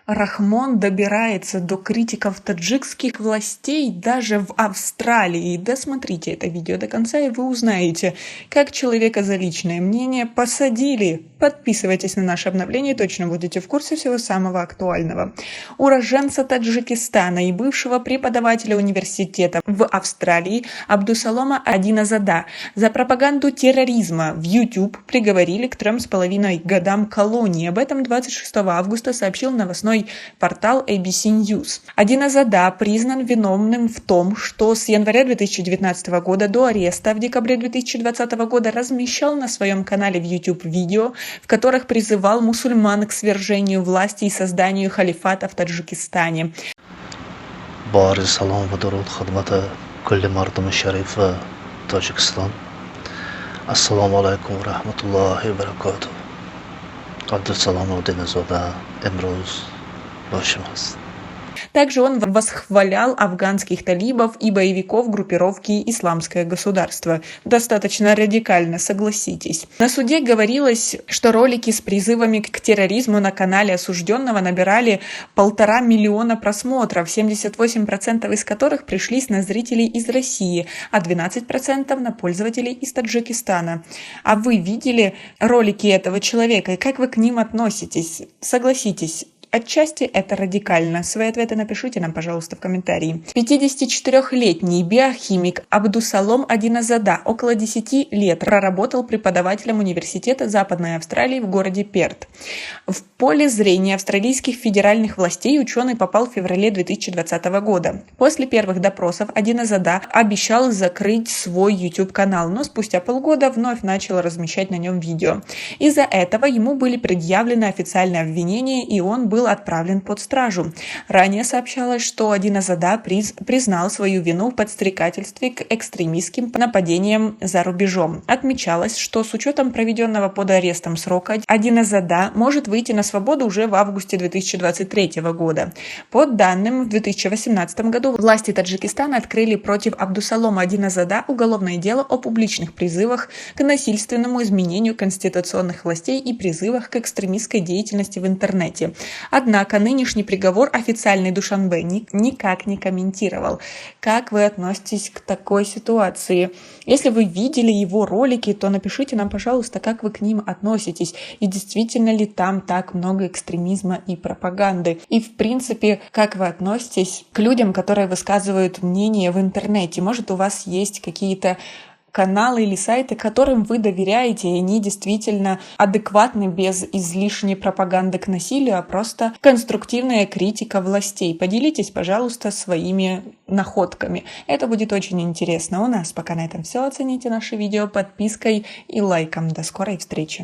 Рахмон добирается до критиков таджикских властей даже в Австралии. Досмотрите это видео до конца, и вы узнаете, как человека за личное мнение посадили. Подписывайтесь на наше обновление, точно будете в курсе всего самого актуального. Уроженца Таджикистана и бывшего преподавателя университета в Австралии Абдусалома Адиназада за пропаганду терроризма в YouTube приговорили к 3,5 годам колонии. Об этом 26 августа сообщил новостной портал ABC News. Адиназада признан виновным в том, что с января 2019 года до ареста в декабре 2020 года размещал на своем канале в YouTube видео, в которых призывал мусульман к свержению власти и созданию халифата в Таджикистане. Бари салам ва дуруд хидмати кулли мардуми шариф ва Таджикистан. Ассаламу алейкум ва рахматуллахи ва баракатух. Абдусалом Адиназада имрӯз бошимаст. Также он восхвалял афганских талибов и боевиков группировки «Исламское государство». Достаточно радикально, согласитесь. На суде говорилось, что ролики с призывами к терроризму на канале осужденного набирали 1,5 миллиона просмотров, 78% из которых пришлись на зрителей из России, а 12% на пользователей из Таджикистана. А вы видели ролики этого человека и как вы к ним относитесь? Согласитесь. Отчасти это радикально. Свои ответы напишите нам, пожалуйста, в комментарии. 54-летний биохимик Абдусалом Адиназада около 10 лет проработал преподавателем университета Западной Австралии в городе Перт. В поле зрения австралийских федеральных властей ученый попал в феврале 2020 года. После первых допросов Адиназада обещал закрыть свой YouTube-канал, но спустя полгода вновь начал размещать на нем видео. Из-за этого ему были предъявлены официальные обвинения, и он был отправлен под стражу. Ранее сообщалось, что Адиназада признал свою вину в подстрекательстве к экстремистским нападениям за рубежом. Отмечалось, что с учетом проведенного под арестом срока Адиназада может выйти на свободу уже в августе 2023 года. По данным, в 2018 году власти Таджикистана открыли против Абдусалома Адиназада уголовное дело о публичных призывах к насильственному изменению конституционных властей и призывах к экстремистской деятельности в интернете. Однако нынешний приговор официальный Душанбе никак не комментировал. Как вы относитесь к такой ситуации? Если вы видели его ролики, то напишите нам, пожалуйста, как вы к ним относитесь. И действительно ли там так много экстремизма и пропаганды? И в принципе, как вы относитесь к людям, которые высказывают мнение в интернете? Может, у вас есть какие-то каналы или сайты, которым вы доверяете, и они действительно адекватны, без излишней пропаганды к насилию, а просто конструктивная критика властей. Поделитесь, пожалуйста, своими находками. Это будет очень интересно. У нас пока на этом все. Оцените наше видео подпиской и лайком. До скорой встречи!